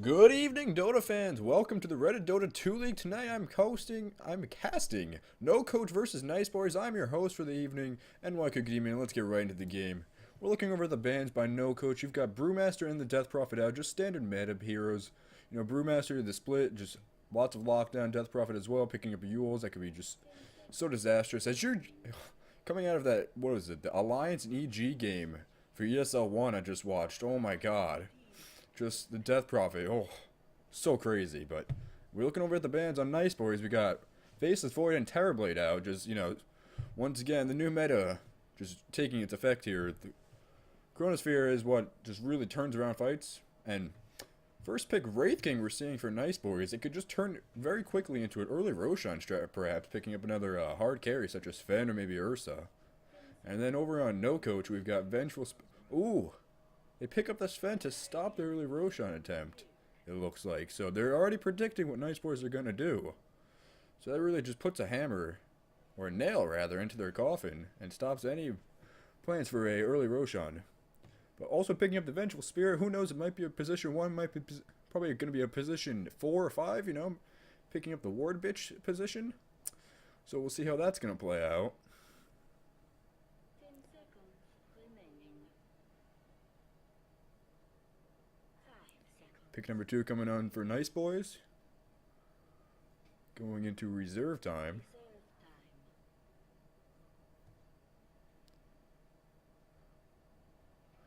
Good evening, Dota fans. Welcome to the Reddit Dota 2 League. Tonight I'm casting No Coach versus Nice Boys. I'm your host for the evening, NY Cookie Man. Let's get right into the game. We're looking over the bans by No Coach. You've got Brewmaster and the Death Prophet out, just standard meta heroes. You know, Brewmaster, the split, just lots of lockdown. Death Prophet as well, picking up Yules. That could be just so disastrous. As you're coming out of that, what is it, the Alliance and EG game for ESL 1 I just watched. Oh my god. Just the Death Prophet. Oh, so crazy. But we're looking over at the bans on Nice Boys. We got Faceless Void and Terrorblade out. Just, you know, once again, the new meta just taking its effect here. The Chronosphere is what just really turns around fights. And first pick Wraith King we're seeing for Nice Boys. It could just turn very quickly into an early Roshan strat, perhaps, picking up another hard carry such as Fen or maybe Ursa. And then over on No Coach, we've got Vengeful Ooh! They pick up the Sven to stop the early Roshan attempt, it looks like. So they're already predicting what Nice Boys are going to do. So that really just puts a hammer, or a nail rather, into their coffin and stops any plans for a early Roshan. But also picking up the Vengeful Spirit, who knows, it might be a position 1, might be probably going to be a position 4 or 5, you know, picking up the Ward Bitch position. So we'll see how that's going to play out. Pick number 2 coming on for Nice Boys. Going into reserve time.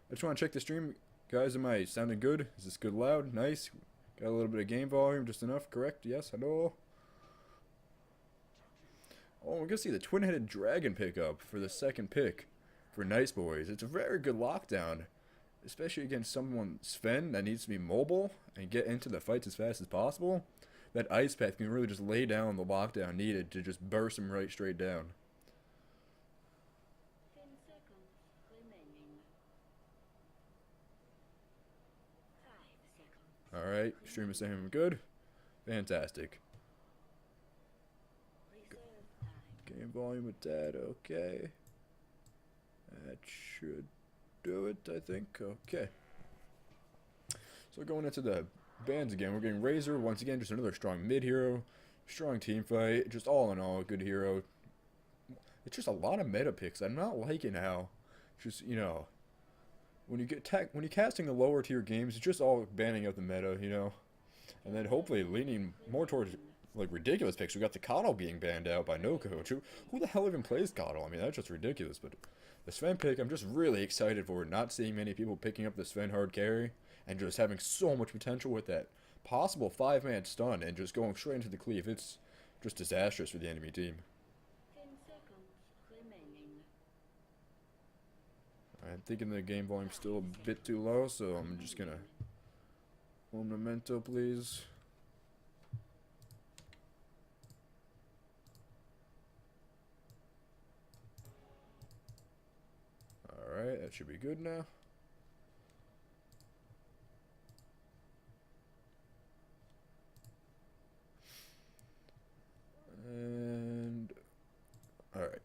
I just want to check the stream. Guys, am I sounding good? Is this good loud? Nice. Got a little bit of game volume, just enough, correct? Yes, hello. Oh, we're going to see the twin-headed dragon pickup for the second pick for Nice Boys. It's a very good lockdown, especially against someone, Sven, that needs to be mobile and get into the fights as fast as possible. That Ice Path can really just lay down the lockdown needed to just burst him right straight down. Alright, stream is saying good. Fantastic. Game volume with that, okay. That should do it, I think. Okay. So going into the bans again, we're getting Razor, once again, just another strong mid hero. Strong team fight, just all in all, a good hero. It's just a lot of meta picks. I'm not liking how, just, you know, when you're casting the lower tier games, it's just all banning out the meta, you know. And then hopefully leaning more towards like ridiculous picks. We got the Coddle being banned out by No Coach. Who the hell even plays Coddle? I mean, that's just ridiculous. But the Sven pick, I'm just really excited for. Not seeing many people picking up the Sven hard carry and just having so much potential with that possible 5-man stun and just going straight into the cleave. It's just disastrous for the enemy team. I'm thinking the game volume's still a bit too low, so I'm just gonna... One memento, please. Alright, that should be good now. And... Alright.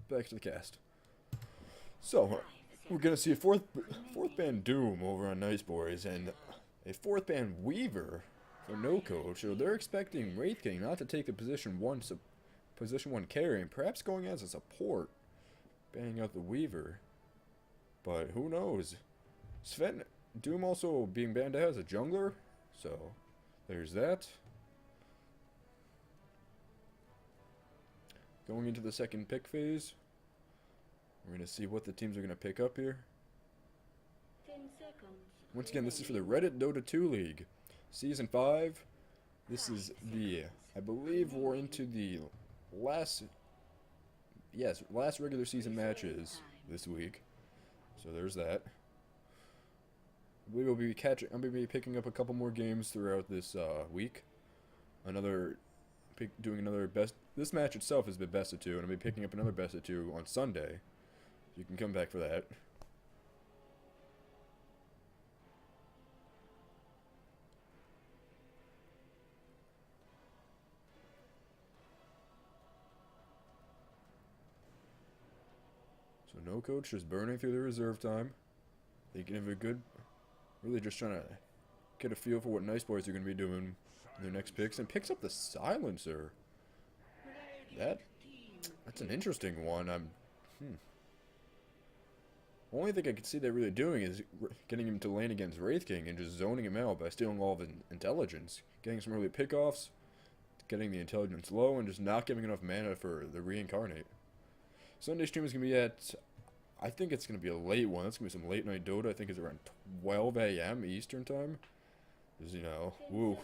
Back to the cast. So, we're gonna see a fourth ban Doom over on Nice Boys, and a 4th ban Weaver for No Coach. So they're expecting Wraith King not to take the position 1 carry, and perhaps going as a support, banning out the Weaver. But who knows? Sven Doom also being banned out as a jungler, so there's that. Going into the second pick phase, we're going to see what the teams are going to pick up here. Once again, this is for the Reddit Dota 2 League. Season 5. This is the, I believe we're into the last regular season matches this week. So there's that. We will be I'm going to be picking up a couple more games throughout this week. Doing another best. This match itself has been best of 2, and I'll be picking up another best of 2 on Sunday. You can come back for that. So No Coach is burning through the reserve time. Thinking of a good Really just trying to get a feel for what Nice Boys are going to be doing in their next picks. And picks up the Silencer. That's an interesting one. Only thing I could see they're really doing is getting him to lane against Wraith King and just zoning him out by stealing all of his intelligence. Getting some early pickoffs, getting the intelligence low, and just not giving enough mana for the reincarnate. Sunday stream is going to be at, I think it's going to be a late one. That's going to be some late night Dota. I think it's around 12 a.m. Eastern time. Because, you know, woo.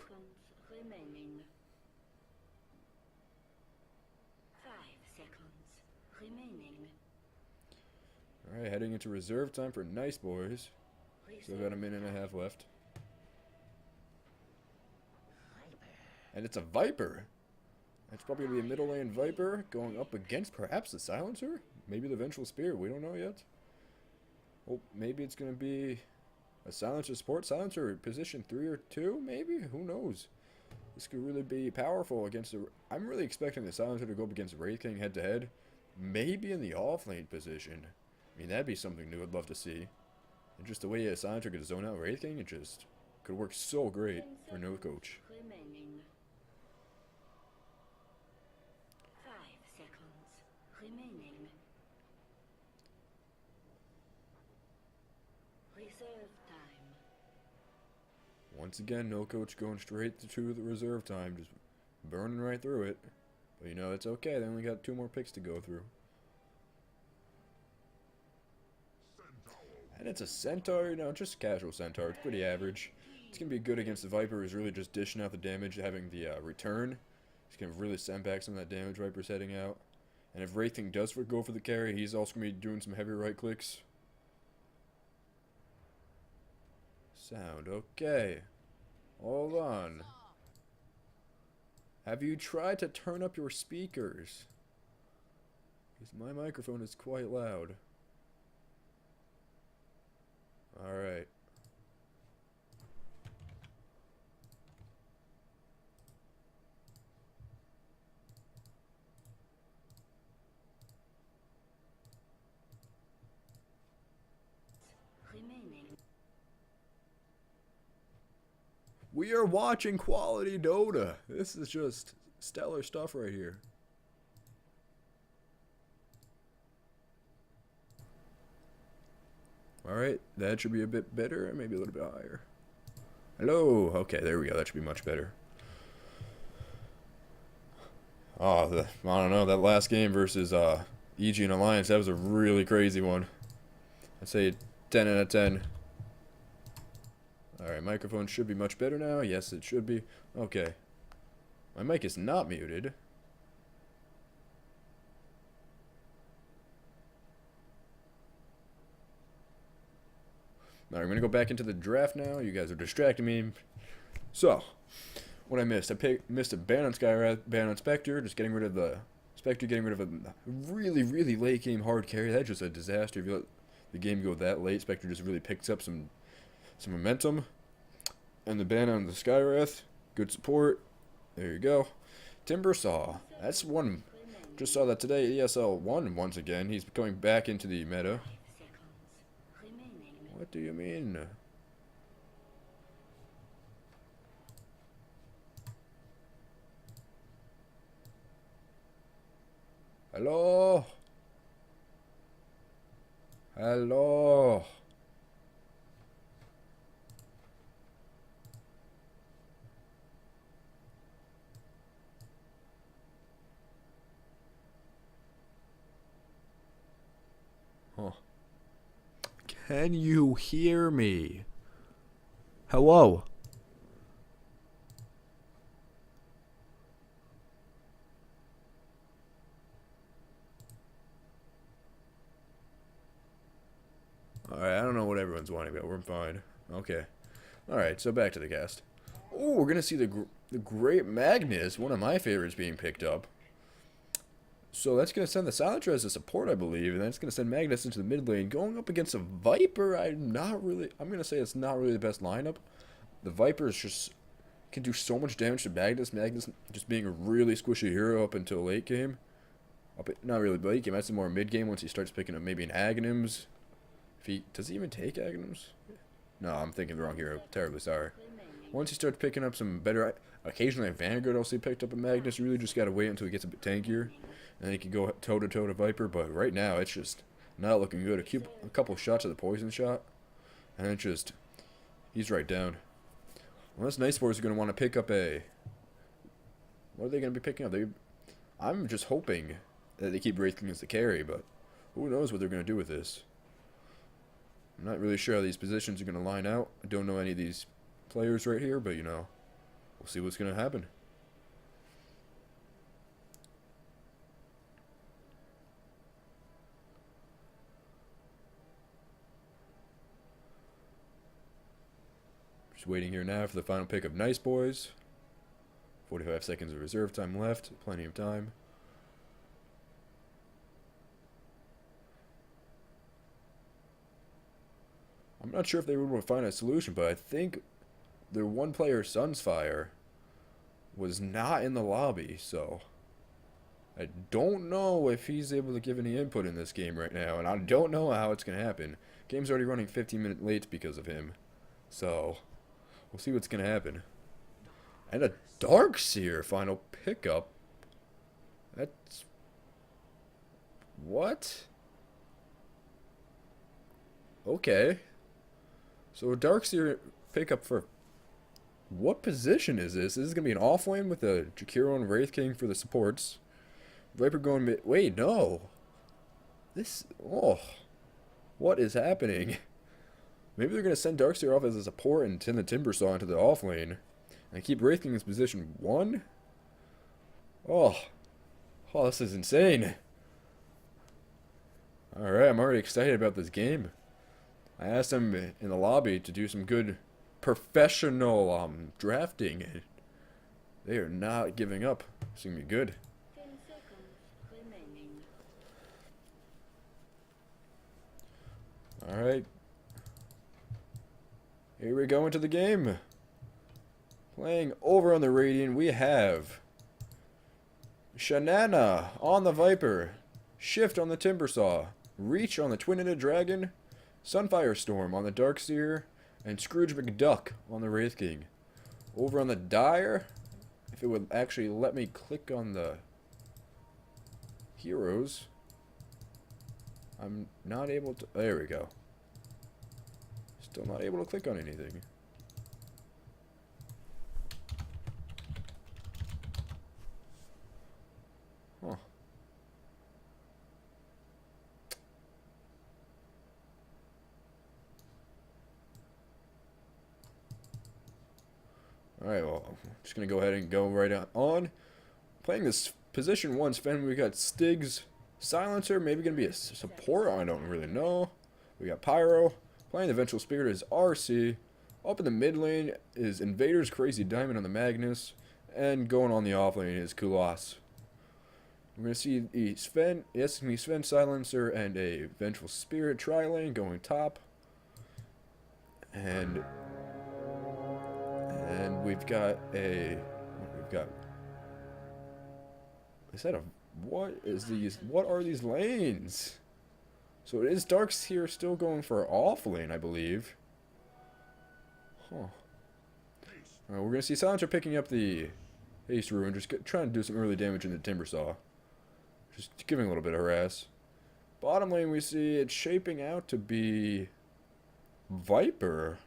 Alright, heading into reserve time for Nice Boys. Still got a minute and a half left. And it's a Viper. That's probably going to be a middle lane Viper going up against perhaps the Silencer? Maybe the Vengeful Spear. We don't know yet. Oh, maybe it's going to be a Silencer support. Silencer position 3 or 2, maybe? Who knows? This could really be powerful against the... I'm really expecting the Silencer to go up against Wraith King head to head. Maybe in the off-lane position. I mean, that'd be something new I'd love to see. And just the way a Silencer could zone out Wraith King, it just could work so great for no coach. Once again, no coach going straight to the reserve time, just burning right through it. But you know, it's okay, they only got 2 more picks to go through. And it's a Centaur, you know, just casual Centaur. It's pretty average. It's going to be good against the Viper, who's really just dishing out the damage, having the return. He's going to really send back some of that damage Viper's heading out. And if Wraith King does go for the carry, he's also going to be doing some heavy right clicks. Sound okay. Hold on. Have you tried to turn up your speakers? Because my microphone is quite loud. Alright. We are watching quality Dota. This is just stellar stuff right here. Alright, that should be a bit better, maybe a little bit higher. Hello! Okay, there we go, that should be much better. Oh, I don't know, that last game versus EG and Alliance, that was a really crazy one. I'd say 10 out of 10. Alright, microphone should be much better now. Yes, it should be. Okay. My mic is not muted. Alright, I'm going to go back into the draft now. You guys are distracting me. So, what I missed. I missed a ban on Skywrath, ban on Spectre, just getting rid of the... Spectre getting rid of a really, really late game hard carry. That's just a disaster. If you let the game go that late, Spectre just really picks up some momentum. And the ban on the Skywrath, good support. There you go. Timbersaw, that's one. Just saw that today. ESL 1 once again. He's coming back into the meta. What do you mean? Hello? Hello? Huh. Can you hear me? Hello? Alright, I don't know what everyone's wanting, but we're fine. Okay. Alright, so back to the cast. Oh, we're gonna see the Great Magnus, one of my favorites, being picked up. So that's going to send the Silencer as a support, I believe, and then it's going to send Magnus into the mid lane. Going up against a Viper, I'm going to say it's not really the best lineup. The Viper is just can do so much damage to Magnus. Magnus just being a really squishy hero up until late game. Not really late game, that's more mid game once he starts picking up maybe an Aghanims. Does he even take Aghanims? No, I'm thinking the wrong hero. Terribly sorry. Once he starts picking up some better... Occasionally a Vanguard also picked up a Magnus. You really just gotta wait until he gets a bit tankier. And then he can go toe-to-toe to Viper. But right now, it's just not looking good. A couple shots of the poison shot. And it just... He's right down. Unless Nice Boys are going to want to pick up a... What are they going to be picking up? I'm just hoping that they keep Wraith King as the carry, but who knows what they're going to do with this. I'm not really sure how these positions are going to line out. I don't know any of these players right here, but, you know, we'll see what's going to happen. Just waiting here now for the final pick of Nice Boys. 45 seconds of reserve time left. Plenty of time. I'm not sure if they would find a solution, but I think their one player, Sunsfire, was not in the lobby, so I don't know if he's able to give any input in this game right now, and I don't know how it's going to happen. Game's already running 15 minutes late because of him, so we'll see what's going to happen. And a Darkseer final pickup. That's... What? Okay. So a Darkseer pickup for... What position is this? This is going to be an offlane with a Jakiro and Wraith King for the supports. Viper going mid... Wait, no. This... Oh. What is happening? Maybe they're going to send Darkseer off as a support and send the Timbersaw into the offlane. And keep Wraith King in position 1? Oh. Oh, this is insane. Alright, I'm already excited about this game. I asked them in the lobby to do some good professional drafting. They are not giving up. It's going to be good. 10 seconds remaining. Alright. Here we go into the game. Playing over on the Radiant, we have Shanana on the Viper, Shift on the Timbersaw, Reach on the Twin-Headed Dragon, Sunfire Storm on the Darkseer, and Scrooge McDuck on the Wraith King. Over on the Dire, if it would actually let me click on the heroes, I'm not able to... There we go. Still not able to click on anything. Huh. Alright, well, I'm just going to go ahead and go right on. Playing this position 1 Sven, we got Stig's Silencer, maybe going to be a support, I don't really know. We got Pyro. Playing the Vengeful Spirit is RC. Up in the mid lane is Invader's Crazy Diamond on the Magnus. And going on the off lane is Kulas. We're going to see the Sven, yes, me Sven Silencer and a Vengeful Spirit tri-lane going top. And we've got is that a, what are these lanes? So it is Darkseer still going for off lane, I believe. Huh. Alright, we're going to see Silencer picking up the Haste Ruin, just trying to do some early damage in the Timbersaw. Just giving a little bit of harass. Bottom lane, we see it's shaping out to be Viper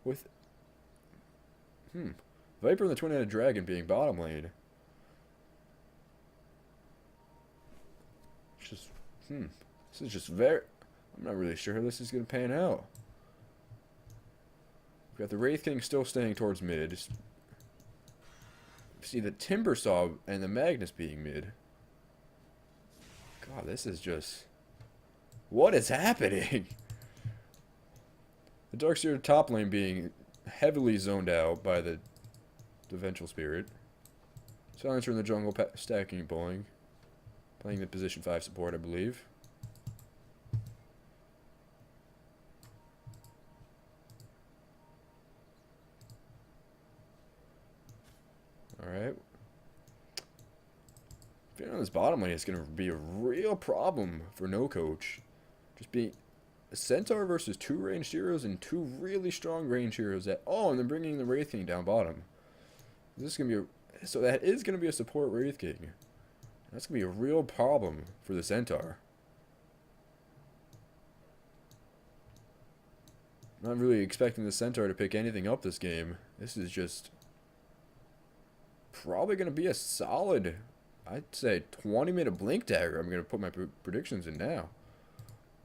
with... Viper and the Twin-Headed Dragon being bottom lane. It's just... This is just very... I'm not really sure how this is going to pan out. We've got the Wraith King still staying towards mid. Just see the Timbersaw and the Magnus being mid. God, this is just... What is happening? The Darkseer top lane being heavily zoned out by the Vengeful Spirit. Silencer in the jungle stacking and pulling. Playing the position 5 support, I believe. Alright. Feeling on this bottom lane is going to be a real problem for no coach. Just being... a Centaur versus 2 ranged heroes and 2 really strong ranged heroes. Oh, and then bringing the Wraith King down bottom. This is going to be so that is going to be a support Wraith King. That's going to be a real problem for the Centaur. Not really expecting the Centaur to pick anything up this game. This is just probably going to be a solid, I'd say, 20-minute blink dagger. I'm going to put my predictions in now.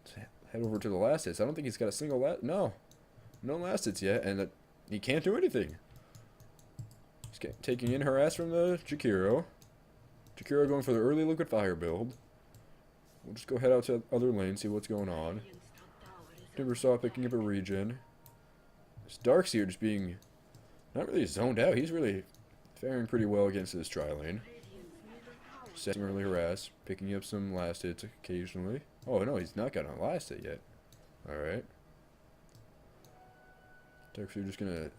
Let's head over to the last hits. I don't think he's got a single last... No last hits yet, and he can't do anything. He's taking in harass from the Jakiro. Jakiro going for the early liquid fire build. We'll just go head out to other lanes, see what's going on. Timbersaw picking up a regen. This Darkseer just being not really zoned out. He's really faring pretty well against this tri-lane. Setting early harass, picking up some last hits occasionally. Oh no, he's not got a last hit yet. Alright. Darkseer just gonna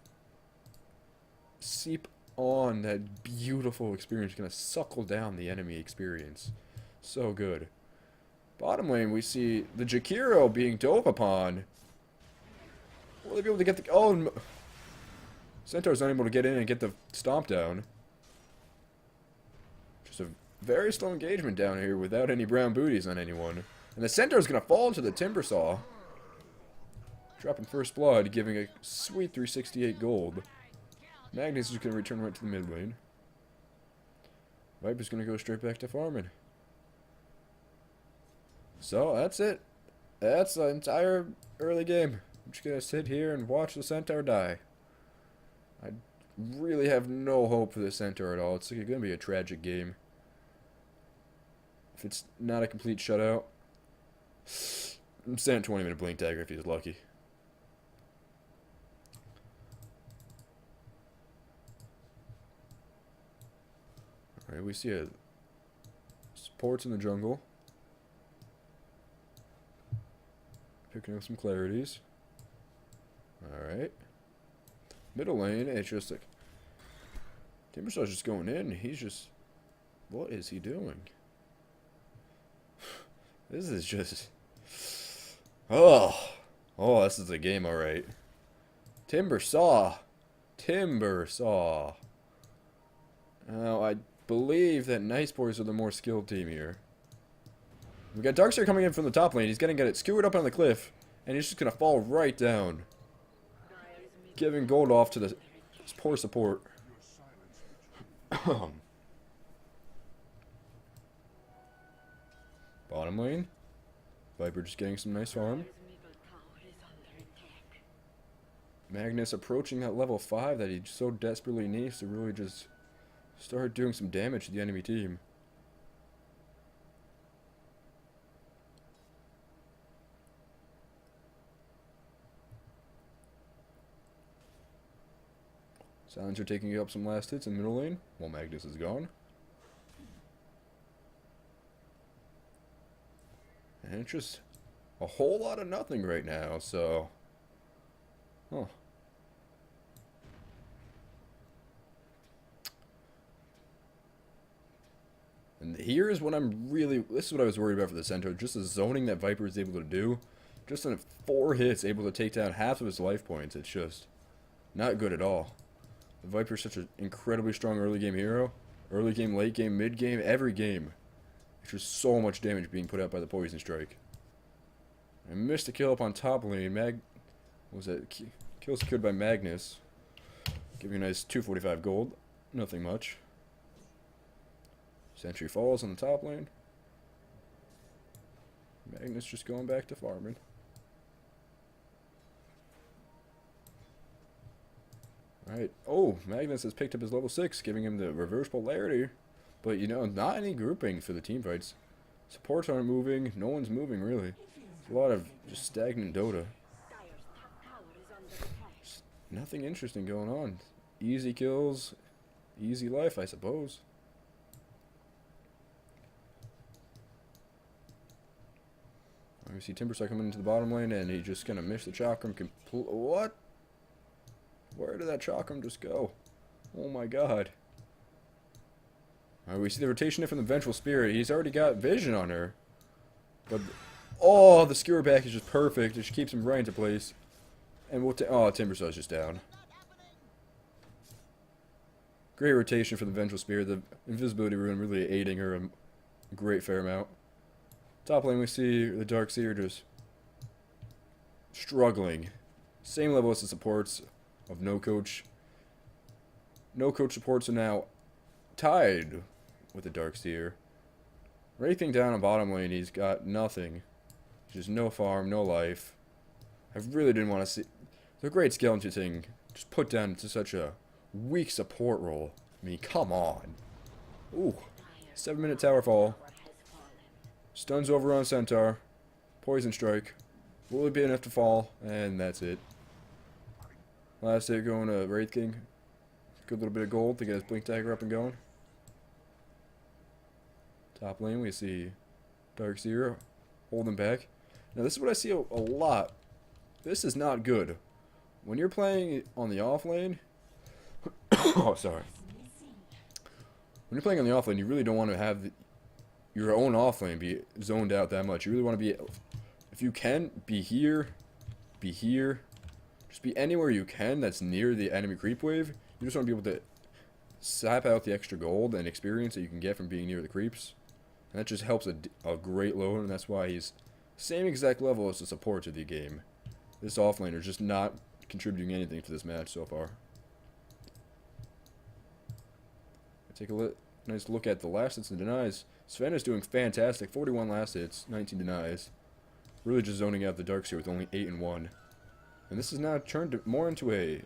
seep on that beautiful experience, gonna suckle down the enemy experience. So good. Bottom lane, we see the Jakiro being dove upon. Will they be able to get the... Oh, Centaur's unable to get in and get the stomp down. Just a very slow engagement down here without any brown booties on anyone. And the Centaur's going to fall into the Timbersaw. Dropping first blood, giving a sweet 368 gold. Magnus is going to return right to the mid lane. Viper's going to go straight back to farming. So, that's it. That's the entire early game. I'm just going to sit here and watch the Centaur die. I really have no hope for the Centaur at all. It's going to be a tragic game. If it's not a complete shutout, I'm saying 20-minute blink dagger if he's lucky. Alright, we see supports in the jungle. Picking up some clarities. Alright. Middle lane, it's just like... Timbersaw's just going in. He's just... What is he doing? This is just... Oh! Oh, this is a game, alright. Timbersaw! Timbersaw! Now, I believe that Nice Boys are the more skilled team here. We got Darkseer coming in from the top lane. He's gonna get it skewered up on the cliff, and he's just gonna fall right down, giving gold off to the poor support. Bottom lane, Viper just getting some nice farm. Magnus approaching that level 5 that he so desperately needs to really just start doing some damage to the enemy team. Silencer taking up some last hits in middle lane, while Magnus is gone. And it's just a whole lot of nothing right now, so... Huh. And here is what I'm really... This is what I was worried about for the Centaur. Just the zoning that Viper is able to do. Just in 4 hits, able to take down half of his life points. It's just not good at all. The Viper's such an incredibly strong early game hero. Early game, late game, mid game, every game. It's just so much damage being put out by the Poison Strike. I missed a kill up on top lane. What was that? Kill secured by Magnus. Giving a nice 245 gold. Nothing much. Sentry falls on the top lane. Magnus just going back to farming. Alright. Oh, Magnus has picked up his level 6, giving him the reverse polarity. But, you know, not any grouping for the team fights. Supports aren't moving. No one's moving, really. It's a lot of just stagnant Dota. Just nothing interesting going on. Easy kills. Easy life, I suppose. We see Timbersaw coming into the bottom lane, and he's just gonna miss the chakram completely. What? Where did that chakram just go? Oh my god. Alright, we see the rotation from the Vengeful Spirit. He's already got vision on her. But, Oh, the skewer back is just perfect. It just keeps him right into place. And we'll oh, Timbersaw's just down. Great rotation for the Vengeful Spirit. The Invisibility Rune really aiding her a great fair amount. Top lane we see the Darkseer just struggling. Same level as the supports of No Coach. No Coach supports are now tied with the Darkseer. Wraithing down on bottom lane, he's got nothing. Just no farm, no life. I really didn't want to see the great skeleton thing just put down to such a weak support role. I mean, come on. Ooh. 7-minute tower fall. Stuns over on Centaur. Poison strike. Will it be enough to fall? And that's it. Last hit going to Wraith King. Good little bit of gold to get his Blink Dagger up and going. Top lane we see Darkseer holding back. Now this is what I see a lot. This is not good. When you're playing on the off lane, oh sorry. When you're playing on the off lane, you really don't want to have your own off lane be zoned out that much. You really want to be, if you can, be here, just be anywhere you can that's near the enemy creep wave. You just want to be able to sap out the extra gold and experience that you can get from being near the creeps. And that just helps a great load, and that's why he's same exact level as the support of the game. This offlaner is just not contributing anything to this match so far. Take a nice look at the last hits and denies. Sven is doing fantastic. 41 last hits, 19 denies. Really just zoning out the Darkseer with only 8 and 1. And this is now turned more into a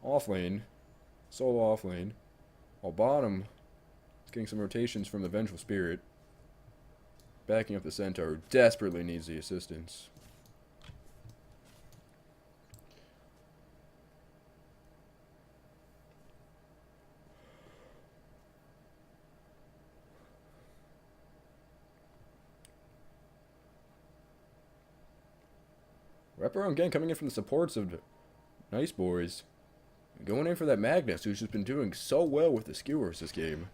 offlane, solo offlane. While bottom is getting some rotations from the Vengeful Spirit. Backing up the Centaur, who desperately needs the assistance. Wraparound gang coming in from the supports of Nice Boys. Going in for that Magnus, who's just been doing so well with the skewers this game.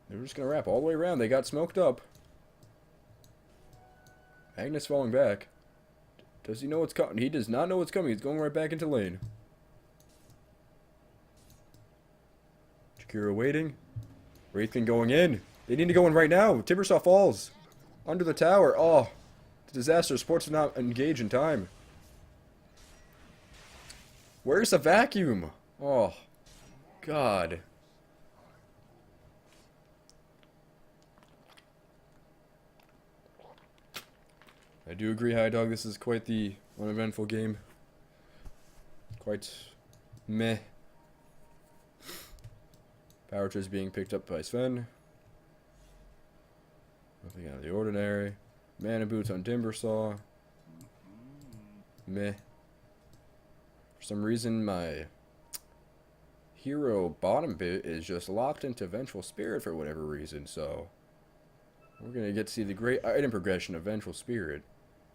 They're just going to wrap all the way around. They got smoked up. Magnus falling back. Does he know what's coming? He does not know what's coming. He's going right back into lane. Shakira waiting. Wraithkin going in. They need to go in right now. Timbersaw falls. Under the tower. Oh. Disaster. Sports do not engage in time. Where's the vacuum? Oh. God. I do agree, High Dog, this is quite the uneventful game. Quite meh. Power Trist being picked up by Sven. Nothing out of the ordinary. Mana Boots on Timbersaw. Meh. For some reason, my hero bottom bit is just locked into Vengeful Spirit for whatever reason, so we're going to get to see the great item progression of Vengeful Spirit.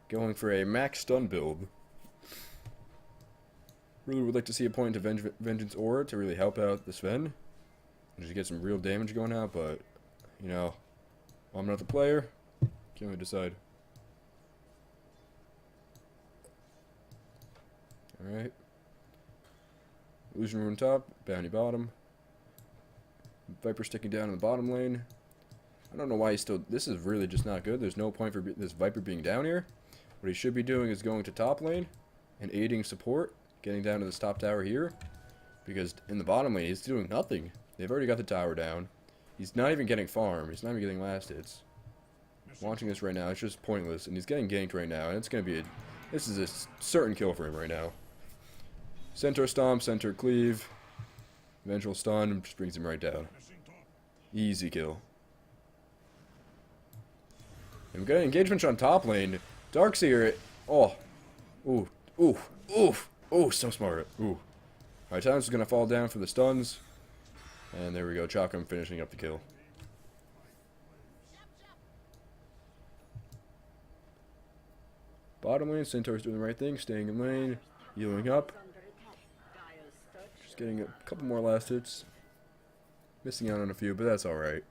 Going for a max stun build. Really would like to see a point to Vengeance Aura to really help out the Sven. And just get some real damage going out, but, you know, I'm not the player. Can't really decide. Alright. Illusion Rune top, Bounty bottom. Viper sticking down in the bottom lane. I don't know why he's still... This is really just not good. There's no point for this Viper being down here. What he should be doing is going to top lane and aiding support, getting down to this top tower here. Because in the bottom lane, he's doing nothing. They've already got the tower down. He's not even getting farm. He's not even getting last hits. Watching this right now, it's just pointless. And he's getting ganked right now. And it's going to be a... This is a certain kill for him right now. Centaur Stomp, Centaur Cleave. Eventual stun, just brings him right down. Easy kill. And we got an engagement on top lane. Darkseer, oh. Ooh, ooh, ooh, ooh, so smart. Ooh. Alright, Timeless is going to fall down for the stuns. And there we go, Chakram finishing up the kill. Bottom lane, Centaur's doing the right thing, staying in lane, healing up. Just getting a couple more last hits. Missing out on a few, but that's alright.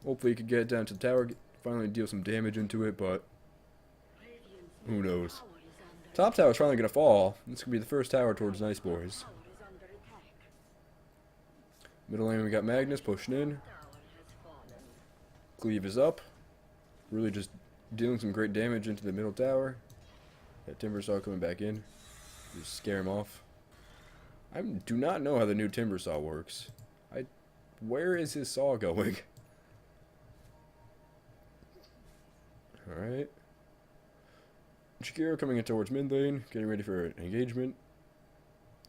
Hopefully he could get down to the tower finally deal some damage into it, but Radiant's who knows. tower is under Top tower's finally gonna fall. This could be the first tower towards Nice Boys. tower is under attack. Middle lane, we got Magnus pushing in. Tower has fallen. Cleave is up. Really just dealing some great damage into the middle tower. That Timber Saw coming back in. Just scare him off. I do not know how the new Timber Saw works. Where is his saw going? Alright. Shakiro coming in towards mid lane, getting ready for an engagement.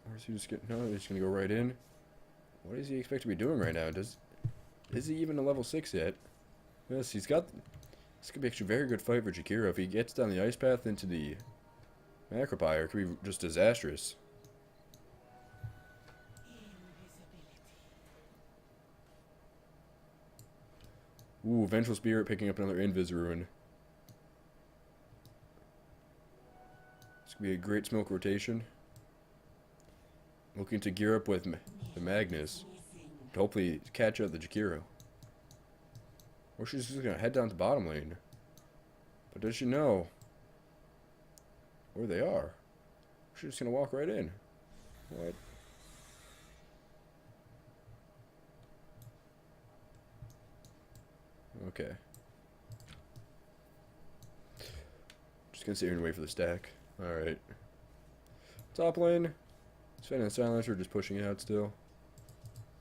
Or is he just getting... No, he's just going to go right in. What does he expect to be doing right now? Is he even a level 6 yet? Yes, he's got... This could be actually a very good fight for Jakiro. If he gets down the ice path into the Macropire, it could be just disastrous. Ooh, Vengeful Spirit picking up another Invis Ruin. This could be a great smoke rotation. Looking to gear up with the Magnus to hopefully catch out the Jakiro. Or she's just going to head down to bottom lane. But does she know where they are? She's just going to walk right in. What? Okay. Just going to sit here and wait for the stack. Alright. Top lane. Sven and Silencer just pushing out still.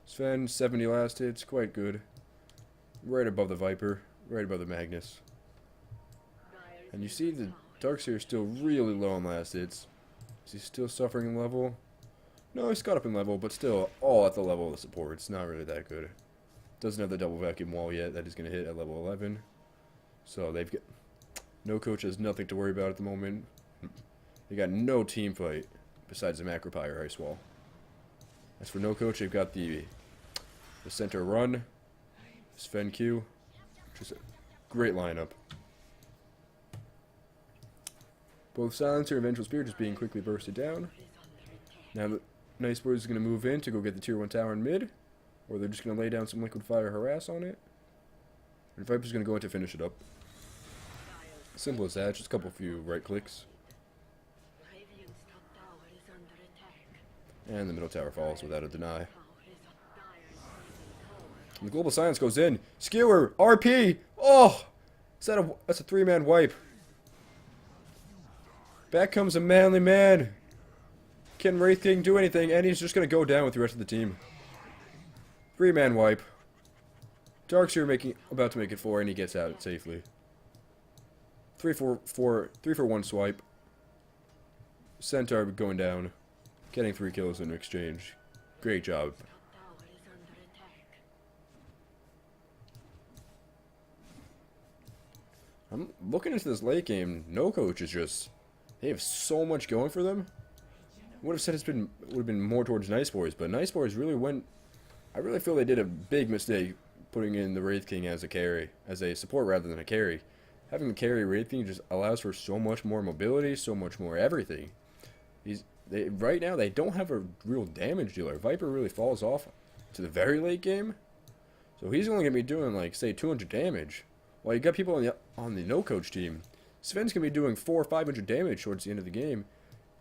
Sven, 70 last hits. Quite good. Right above the Viper, right above the Magnus. And you see the Darkseer is still really low on last hits. Is he still suffering in level? No, he's got up in level, but still all at the level of the support. It's not really that good. Doesn't have the double vacuum wall yet that he's going to hit at level 11. So they've got... No coach has nothing to worry about at the moment. They got no team fight besides the Macropire ice wall. As for no coach, they've got the center run. Sven Q. Just a great lineup. Both Silencer and Vengeful Spirit just being quickly bursted down. Now the Nice Boys is going to move in to go get the tier 1 tower in mid. Or they're just going to lay down some liquid fire harass on it. And Viper's going to go in to finish it up. Simple as that, just a couple few right clicks. Radiant's top tower is under attack. And the middle tower falls without a deny. Tower is up. Dire's tower. And the Global Silence goes in. Skewer! RP! Oh! That's a 3-man wipe. Back comes a manly man. Can Wraith King do anything? And he's just going to go down with the rest of the team. 3-man wipe. Darkseer about to make it 4, and he gets out safely. 3 for 1 swipe. Centaur going down. Getting 3 kills in exchange. Great job. Top tower is under attack. I'm looking into this late game. No coach is just... They have so much going for them. I would have said would have been more towards Nice Boys, but Nice Boys really went... I really feel they did a big mistake putting in the Wraith King as a carry, as a support rather than a carry. Having a carry Wraith King just allows for so much more mobility, so much more everything. Right now they don't have a real damage dealer. Viper really falls off to the very late game, so he's only gonna be doing like say 200 damage. While you got people on the no coach team, Sven's gonna be doing 400 or 500 damage towards the end of the game.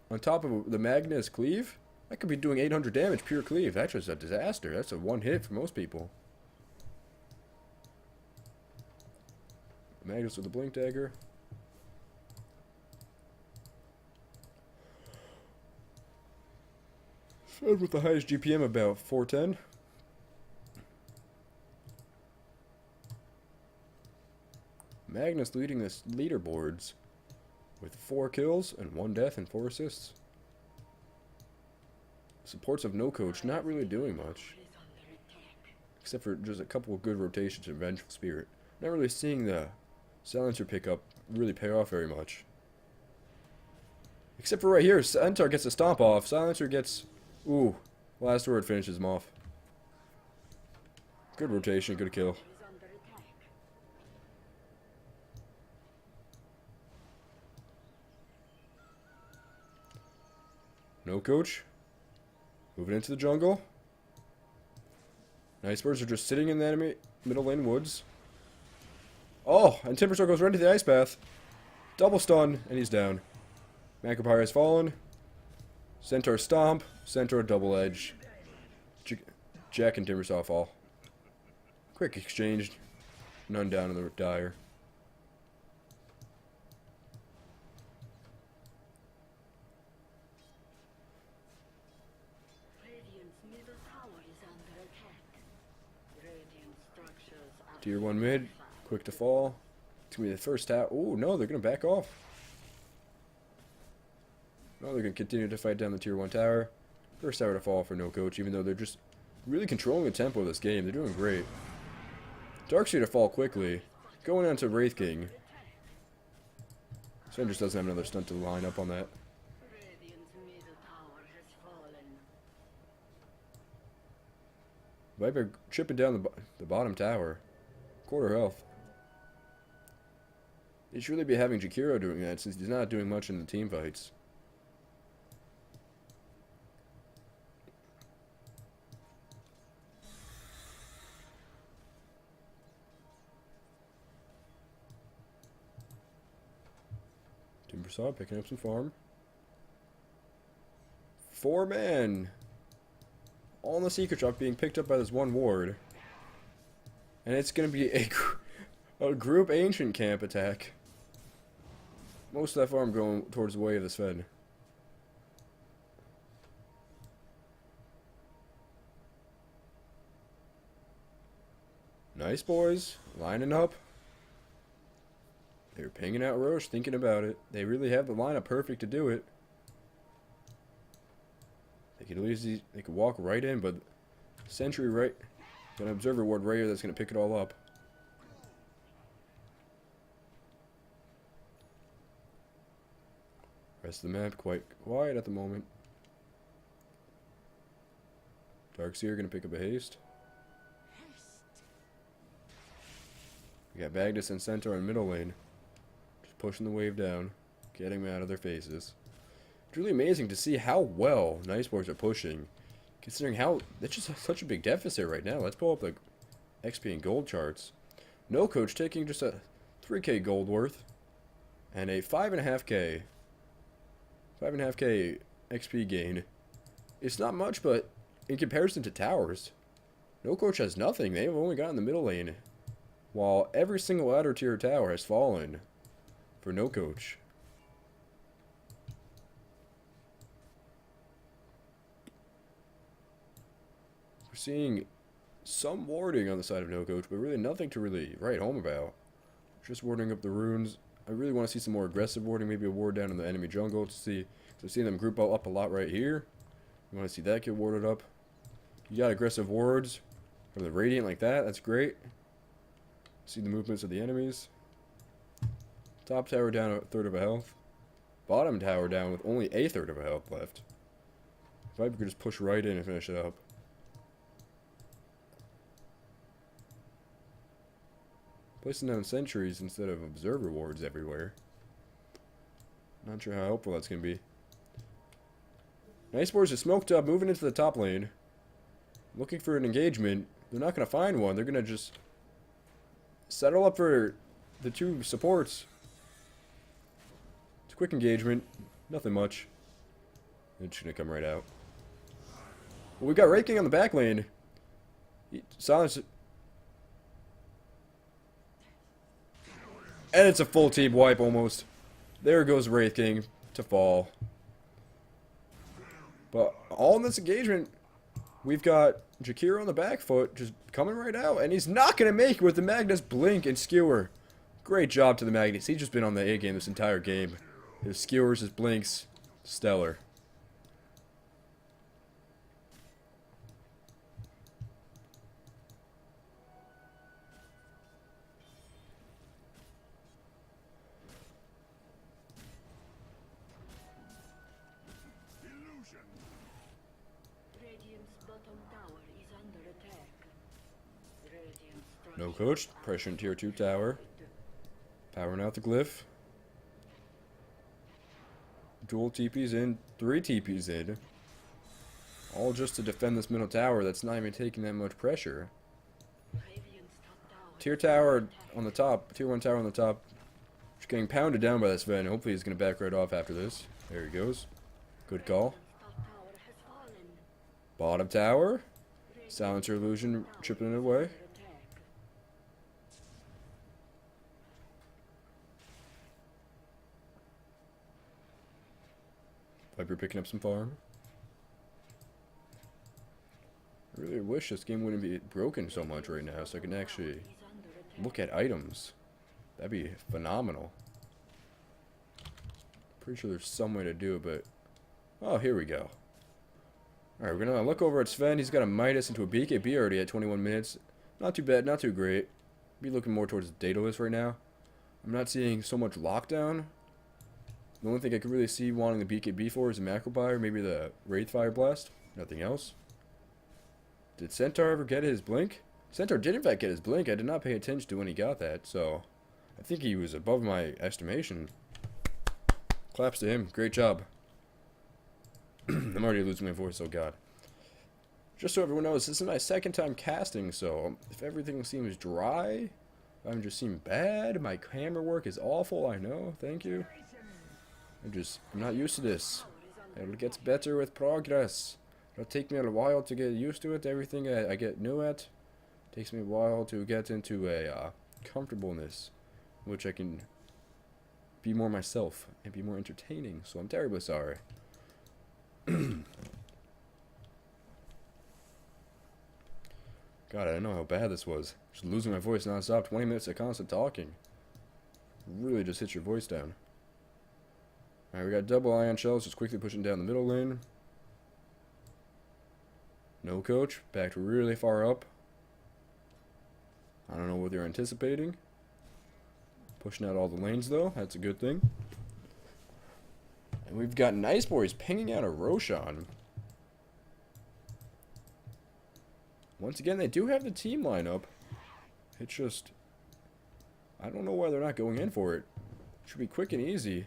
On top of the Magnus cleave, that could be doing 800 damage pure cleave. That's just a disaster. That's a one hit for most people. Magnus with the blink dagger. Sven with the highest GPM about 410. Magnus leading this leaderboards with 4 kills and 1 death and 4 assists. Supports of no coach not really doing much, except for just a couple of good rotations in Vengeful Spirit. Not really seeing the Silencer pickup really pay off very much. Except for right here, Centaur gets a stomp off. Silencer gets... Ooh, last word finishes him off. Good rotation, good kill. Is under attack. No coach. Moving into the jungle. Nice birds are just sitting in the enemy middle lane woods. Oh! and Timbersaw goes right into the ice path. Double stun, and he's down. Macropyre has fallen. Centaur stomp. Centaur double edge. Jack and Timbersaw fall. Quick exchange. None down in the dire. Radiant's middle tower is under attack. Radiant structures are Tier 1 mid. Quick to fall. It's going to be the first tower. Oh, no, they're going to back off. No, they're going to continue to fight down the Tier 1 tower. First tower to fall for no coach, even though they're just really controlling the tempo of this game. They're doing great. Darkseer to fall quickly. Going on to Wraith King. Sven just doesn't have another stunt to line up on that. Radiant's middle tower has fallen. Viper chipping down the bottom tower. Quarter health. They should really be having Jakiro doing that since he's not doing much in the team fights. Timbersaw picking up some farm. 4-man. All in the secret shop being picked up by this one ward. And it's going to be a group ancient camp attack. Most of that farm going towards the way of the Sven. Nice boys. Lining up. They're pinging out Roche, thinking about it. They really have the lineup perfect to do it. They could easily, they could walk right in, but Sentry right, got an Observer Ward right here that's going to pick it all up. Rest of the map quite quiet at the moment. Darkseer going to pick up a haste. We got Bagdus and Centaur in middle lane. Just pushing the wave down, getting them out of their faces. It's really amazing to see how well Nice Boys are pushing, considering how it's just such a big deficit right now. Let's pull up the XP and gold charts. No coach taking just a 3k gold worth and a 5.5k XP gain. It's not much, but in comparison to towers, no coach has nothing. They've only gotten the middle lane, while every single outer tier tower has fallen for no coach. We're seeing some warding on the side of no coach, but really nothing to really write home about. Just warding up the runes. I really want to see some more aggressive warding, maybe a ward down in the enemy jungle to see. So seeing them group up a lot right here. You want to see that get warded up. You got aggressive wards from the Radiant like that. That's great. See the movements of the enemies. Top tower down a third of a health. Bottom tower down with only a third of a health left. Viper could just push right in and finish it up. Placing down sentries instead of observer wards everywhere. Not sure how helpful that's going to be. Nice Boys are smoked up, moving into the top lane. Looking for an engagement. They're not going to find one. They're going to just settle up for the two supports. It's a quick engagement. Nothing much. It's going to come right out. Well, we got Raking on the back lane. Silence. And it's a full team wipe almost. There goes Wraith King to fall. But all in this engagement, we've got Jakiro on the back foot just coming right out. And he's not going to make it with the Magnus Blink and Skewer. Great job to the Magnus. He's just been on the A game this entire game. His Skewers, his Blinks, stellar. No coach. Pressure in tier 2 tower. Powering out the glyph. Dual TPs in. 3 TPs in. All just to defend this middle tower that's not even taking that much pressure. Tier tower on the top. Tier 1 tower on the top. Just getting pounded down by this Sven. Hopefully he's going to back right off after this. There he goes. Good call. Bottom tower. Silencer illusion chipping it away. Viper picking up some farm. I really wish this game wouldn't be broken so much right now so I can actually look at items. That'd be phenomenal. Pretty sure there's some way to do it, but... Oh, here we go. Alright, we're gonna look over at Sven. He's got a Midas into a BKB already at 21 minutes. Not too bad, not too great. Be looking more towards Daedalus right now. I'm not seeing so much lockdown. The only thing I could really see wanting the BKB for is a Macro Buyer, maybe the Wraith Fire Blast. Nothing else. Did Centaur ever get his blink? Centaur did in fact get his blink. I did not pay attention to when he got that, so I think he was above my estimation. Claps to him. Great job. I'm already losing my voice, oh god. Just so everyone knows, this is my second time casting, so if everything seems dry, if I'm just seem bad, my camera work is awful, I know, thank you. I'm not used to this. It gets better with progress. It'll take me a while to get used to it. Everything I get new at takes me a while to get into a comfortableness, which I can be more myself and be more entertaining. So I'm terribly sorry. God, I don't know how bad this was. Just losing my voice non-stop. 20 minutes of constant talking. Really just hits your voice down. Alright, we got double ion shells just quickly pushing down the middle lane. No coach. Backed really far up. I don't know what they're anticipating. Pushing out all the lanes though. That's a good thing. And we've got Nice Boys pinging out a Roshan. Once again, they do have the team lineup. It's just... I don't know why they're not going in for it. Should be quick and easy.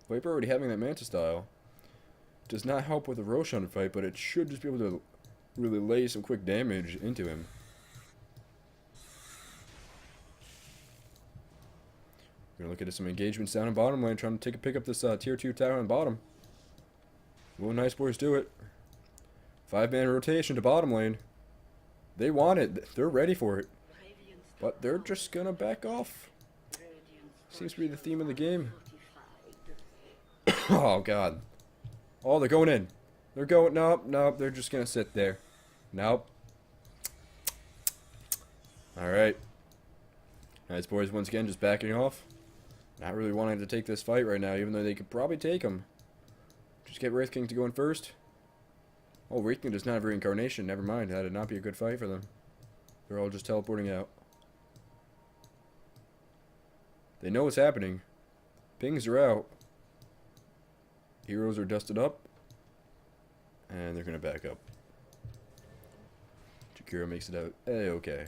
Viper already having that Manta style. Does not help with the Roshan fight, but it should just be able to really lay some quick damage into him. We're gonna look at some engagements down in bottom lane, trying to pick up this tier 2 tower on bottom. Will Nice Boys do it? 5-man rotation to bottom lane. They want it. They're ready for it. But they're just gonna back off. Seems to be the theme of the game. Oh god. Oh, they're going in. They're going. Nope, nope. They're just gonna sit there. Nope. Alright. Nice Boys once again just backing off. Not really wanting to take this fight right now, even though they could probably take him. Just get Wraith King to go in first. Oh, Wraith King does not have reincarnation. Never mind. That would not be a good fight for them. They're all just teleporting out. They know what's happening. Pings are out. Heroes are dusted up. And they're going to back up. Jakiro makes it out. Hey, okay.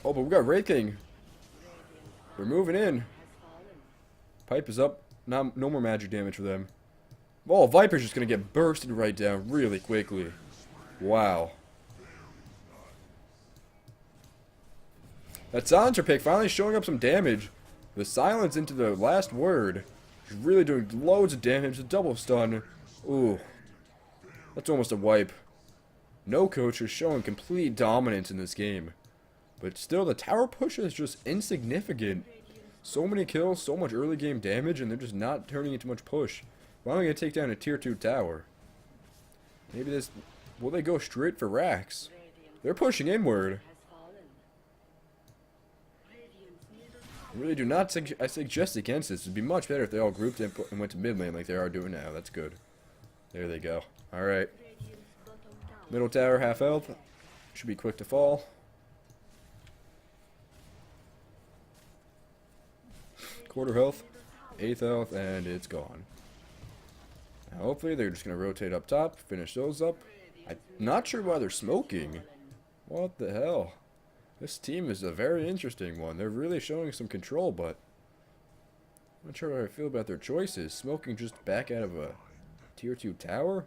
Oh, but we got Wraith King. We're moving in. Pipe is up. No more magic damage for them. Oh, Viper's just going to get bursted right down really quickly. Wow. That silencer pick finally showing up some damage. The silence into the last word. He's really doing loads of damage. The double stun. Ooh. That's almost a wipe. No coach is showing complete dominance in this game. But still, the tower push is just insignificant. So many kills, so much early game damage, and they're just not turning into much push. Why am I going to take down a tier 2 tower? Maybe this... Will they go straight for racks? They're pushing inward. I really do not I suggest against this. It would be much better if they all grouped and went to mid lane like they are doing now. That's good. There they go. Alright. Middle tower, half health. Should be quick to fall. Quarter health, 8th health, and it's gone. Now hopefully they're just going to rotate up top, finish those up. I'm not sure why they're smoking. What the hell? This team is a very interesting one. They're really showing some control, but I'm not sure how I feel about their choices. Smoking just back out of a tier 2 tower?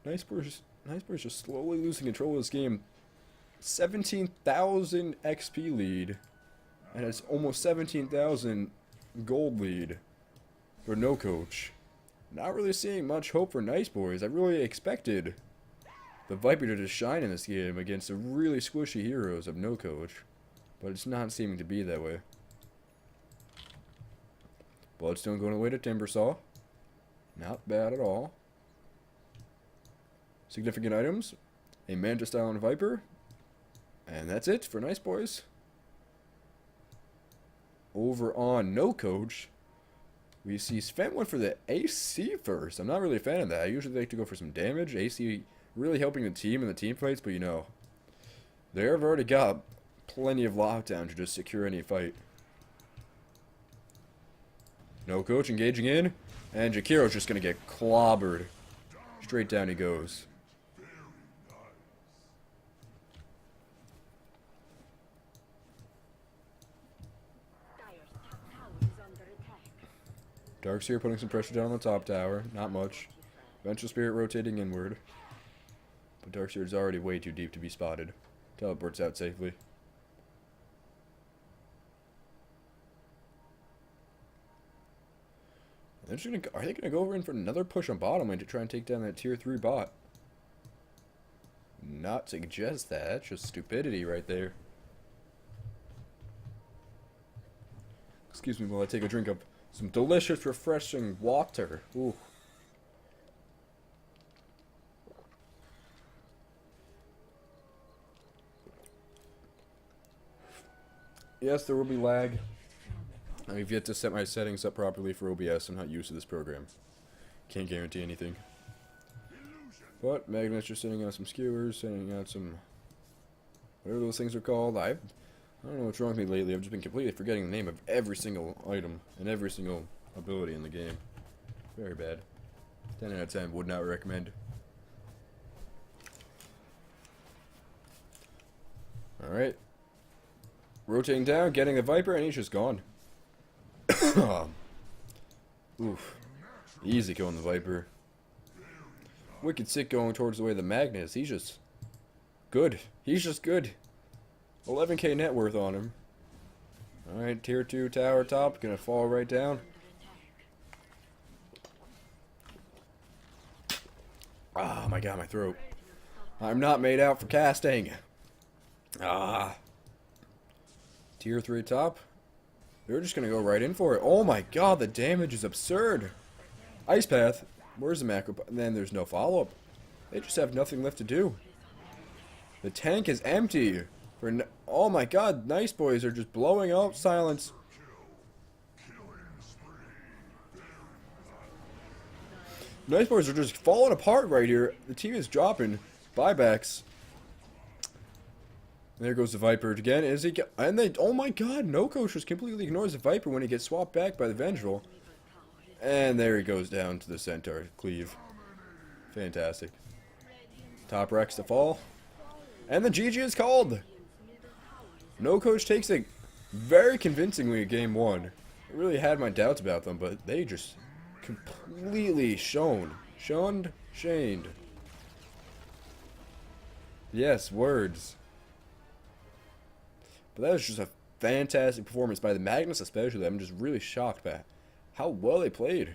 Nice Boys just slowly losing control of this game. 17,000 XP lead. And it's almost 17,000 gold lead for no coach. Not really seeing much hope for Nice Boys. I really expected the Viper to just shine in this game against the really squishy heroes of no coach. But it's not seeming to be that way. Bloodstone going away to Timbersaw. Not bad at all. Significant items. A Manta Style and Viper. And that's it for Nice Boys. Over on No Coach, we see Sven went for the AC first. I'm not really a fan of that. I usually like to go for some damage. AC really helping the team in the team fights, but you know, they've already got plenty of lockdown to just secure any fight. No Coach engaging in, and Jakiro's just going to get clobbered. Straight down he goes. Darkseer putting some pressure down on the top tower. Not much. Vengeful Spirit rotating inward. But Darkseer is already way too deep to be spotted. Teleports out safely. They're just are they gonna go over in for another push on bottom lane to try and take down that tier 3 bot? Not suggest that. That's just stupidity right there. Excuse me while I take a drink of some delicious, refreshing water. Ooh. Yes, there will be lag. I've yet to set my settings up properly for OBS. I'm not used to this program. Can't guarantee anything. But Magnet's just sending out some skewers, sending out some whatever those things are called. I don't know what's wrong with me lately. I've just been completely forgetting the name of every single item and every single ability in the game. Very bad. 10 out of 10. Would not recommend. Alright. Rotating down, getting the Viper, and he's just gone. Oof. Easy killing the Viper. Wicked Sick going towards the way of the Magnus. He's just good. He's just good. 11k net worth on him. Alright, tier 2 tower top. Gonna fall right down. Ah, my god, my throat. I'm not made out for casting. Ah. Tier 3 top. They're just gonna go right in for it. Oh my god, the damage is absurd. Ice Path. Where's the macro? And then there's no follow-up. They just have nothing left to do. The tank is empty. Oh my god, Nice Boys are just blowing up. Silence. Nice Boys are just falling apart right here. The team is dropping. Buybacks. There goes the Viper again. Is he? And they. Oh my god, No Coach just completely ignores the Viper when he gets swapped back by the Vengeful. And there he goes down to the Centaur. Cleave. Fantastic. Top Rex to fall. And the GG is called. No Coach takes it very convincingly at game 1. I really had my doubts about them, but they just completely shunned. Yes, words. But that was just a fantastic performance by the Magnus especially. I'm just really shocked by how well they played.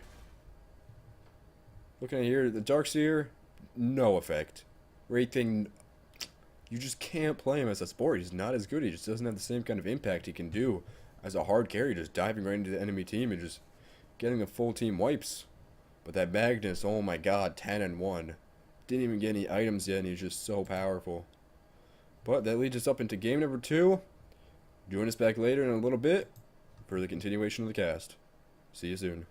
Looking at here, the Darkseer, no effect. Great thing, you just can't play him as a support. He's not as good. He just doesn't have the same kind of impact he can do as a hard carry, just diving right into the enemy team and just getting the full team wipes. But that Magnus, oh my god, 10 and 1. Didn't even get any items yet, and he's just so powerful. But that leads us up into game number 2. Join us back later in a little bit for the continuation of the cast. See you soon.